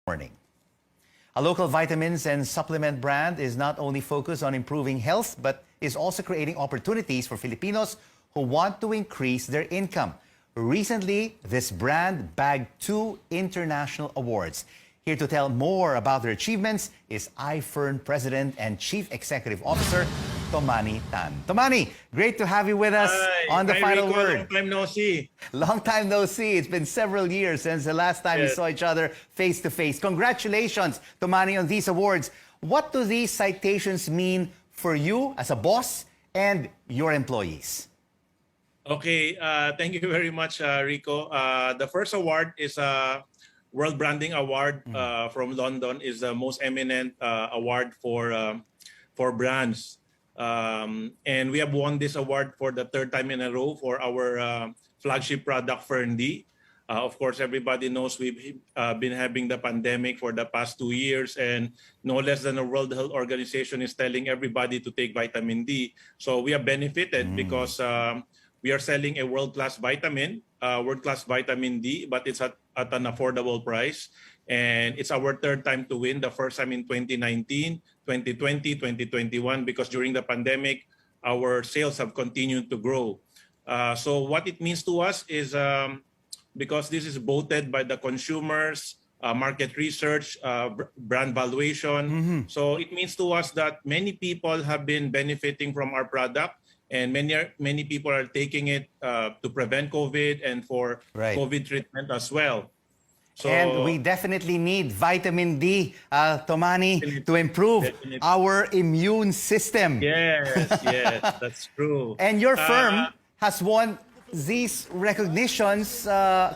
Morning. A local vitamins and supplement brand is not only focused on improving health, but is also creating opportunities for Filipinos who want to increase their income. Recently, this brand bagged 2 international awards. Here to tell more about their achievements is iFern President and Chief Executive Officer, Tommany Tan. Tommany, great to have you with us on the final Rico, word. long time no see. Long time no see. It's been several years since the last time we saw each other face to face. Congratulations, Tommany, on these awards. What do these citations mean for you as a boss and your employees? Okay, thank you very much, Rico. The first award is a World Branding Award from London. Is the most eminent award for brands. And we have won this award for the 3rd time in a row for our flagship product, Ferndy. Of course, everybody knows we've been having the pandemic for the past 2 years, and no less than the World Health Organization is telling everybody to take vitamin D. So we have benefited because we are selling a world-class vitamin D, but it's at an affordable price. And it's our 3rd time to win, the first time in 2019, 2020, 2021, because during the pandemic, our sales have continued to grow. So what it means to us is, because this is voted by the consumers, market research, brand valuation. So it means to us that many people have been benefiting from our product, and many people are taking it to prevent COVID and for COVID treatment as well. So, and we definitely need vitamin D, Tommany, to improve our immune system. Yes, that's true. And your firm has won these recognitions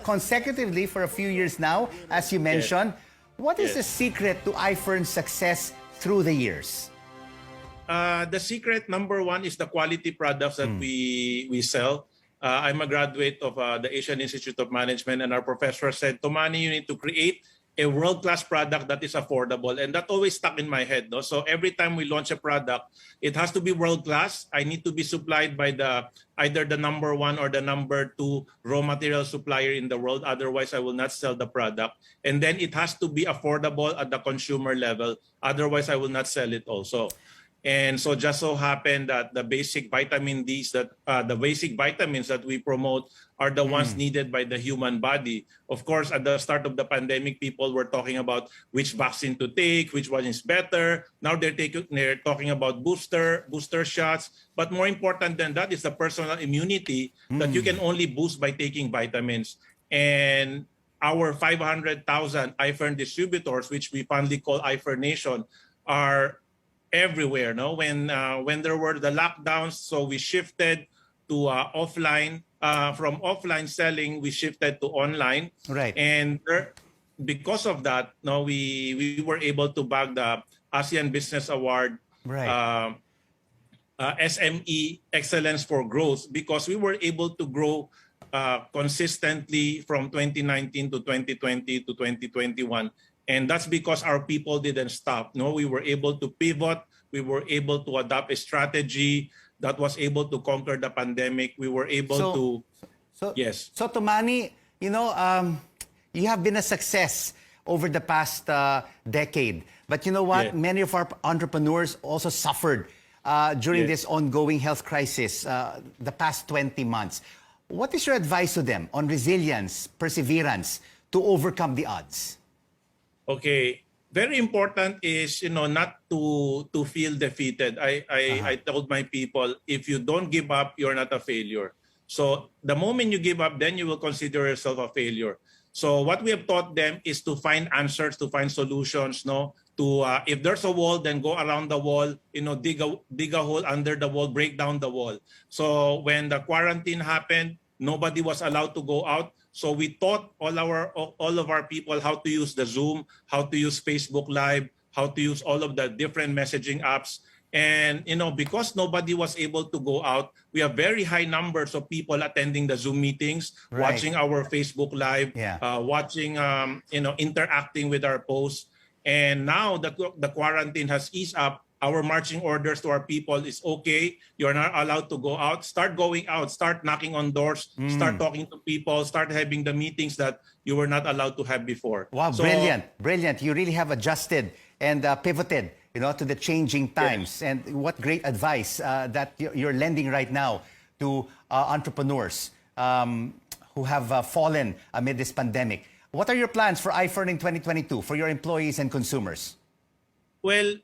consecutively for a few years now, as you mentioned. What is the secret to iFern's success through the years? The secret, number one, is the quality products that we sell. I'm a graduate of the Asian Institute of Management, and our professor said, Tommany, you need to create a world-class product that is affordable. And that always stuck in my head. No? So every time we launch a product, it has to be world-class. I need to be supplied by either the number 1 or the number 2 raw material supplier in the world. Otherwise, I will not sell the product. And then it has to be affordable at the consumer level. Otherwise, I will not sell it also. And so just so happened that the basic vitamin Ds, the basic vitamins that we promote are the ones needed by the human body. Of course, at the start of the pandemic, people were talking about which vaccine to take, which one is better. Now they're talking about booster shots. But more important than that is the personal immunity that you can only boost by taking vitamins. And our 500,000 iFern distributors, which we fondly call iFern Nation, are everywhere. No, when there were the lockdowns, so we shifted to offline. From offline selling, we shifted to online. Right. And because of that, no, we were able to bag the ASEAN Business Award, SME Excellence for Growth, because we were able to grow consistently from 2019 to 2020 to 2021. And that's because our people didn't stop. No, we were able to pivot. We were able to adopt a strategy that was able to conquer the pandemic. We were able So Tommany, you have been a success over the past decade. But you know what? Many of our entrepreneurs also suffered during this ongoing health crisis the past 20 months. What is your advice to them on resilience, perseverance to overcome the odds? Okay, very important is not to feel defeated. I told my people, if you don't give up, you're not a failure. So the moment you give up, then you will consider yourself a failure. So what we have taught them is to find answers, to find solutions. No, to if there's a wall, then go around the wall. Dig a hole under the wall, break down the wall. So when the quarantine happened, nobody was allowed to go out. So we taught all of our people how to use the Zoom, how to use Facebook Live, how to use all of the different messaging apps. And because nobody was able to go out, we have very high numbers of people attending the Zoom meetings, watching our Facebook Live, watching, interacting with our posts. And now that the quarantine has eased up, our marching orders to our people is okay. You're not allowed to go out. Start going out. Start knocking on doors. Start talking to people. Start having the meetings that you were not allowed to have before. Wow, So, brilliant, brilliant. You really have adjusted and pivoted, to the changing times. And what great advice that you're lending right now to entrepreneurs who have fallen amid this pandemic. What are your plans for iFern in 2022 for your employees and consumers? well,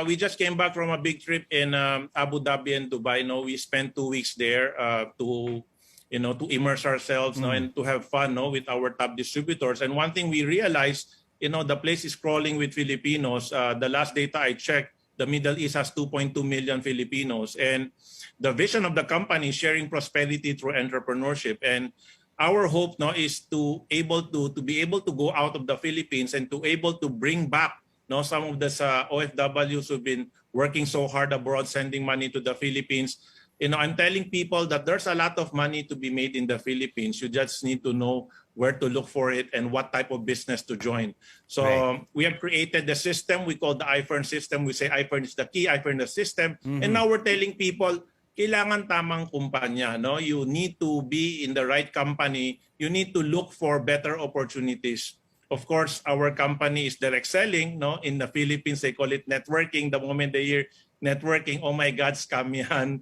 we just came back from a big trip in Abu Dhabi and Dubai. No, we spent 2 weeks there to to immerse ourselves, and to have fun, with our top distributors. And one thing we realized, the place is crawling with Filipinos. The last data I checked, the Middle East has 2.2 million Filipinos, and the vision of the company is sharing prosperity through entrepreneurship. And our hope now is to be able to go out of the Philippines and to able to bring back some of the OFWs who've been working so hard abroad, sending money to the Philippines. I'm telling people that there's a lot of money to be made in the Philippines. You just need to know where to look for it and what type of business to join. So we have created the system we call the iFern system. We say iFern is the key, iFern the system. And now we're telling people, kailangan tamang kumpanya. No? You need to be in the right company. You need to look for better opportunities. Of course, our company is direct selling. No? In the Philippines, they call it networking. The moment they hear networking, oh my God, scam yan,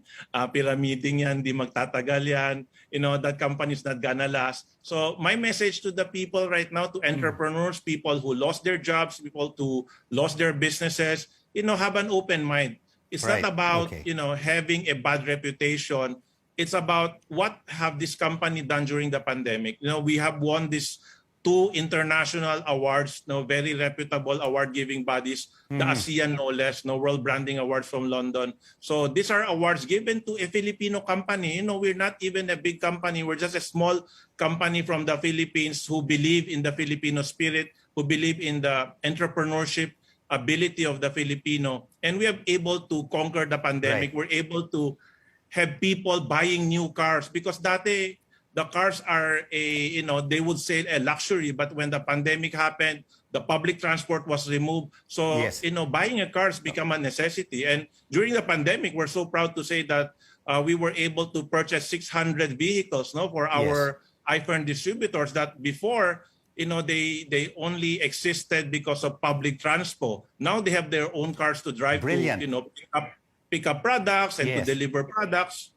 pyramiding yan, di magtatagal yan. That company is not gonna last. So my message to the people right now, to entrepreneurs, people who lost their jobs, people who lost their businesses, have an open mind. It's not about, having a bad reputation. It's about what have this company done during the pandemic. We have won this 2 international awards, very reputable award-giving bodies, the ASEAN no less, World Branding Awards from London. So these are awards given to a Filipino company. We're not even a big company. We're just a small company from the Philippines who believe in the Filipino spirit, who believe in the entrepreneurship ability of the Filipino. And we are able to conquer the pandemic. We're able to have people buying new cars because dati, the cars are they would say a luxury, but when the pandemic happened, the public transport was removed. So, buying a car has become a necessity. And during the pandemic, we're so proud to say that we were able to purchase 600 vehicles for our iFern distributors that before, they only existed because of public transport. Now they have their own cars to drive to, pick up products and to deliver products.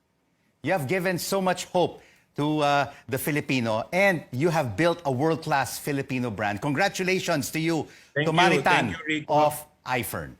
You have given so much hope to the Filipino, and you have built a world-class Filipino brand. Congratulations to you, Tommany Tan of iFern.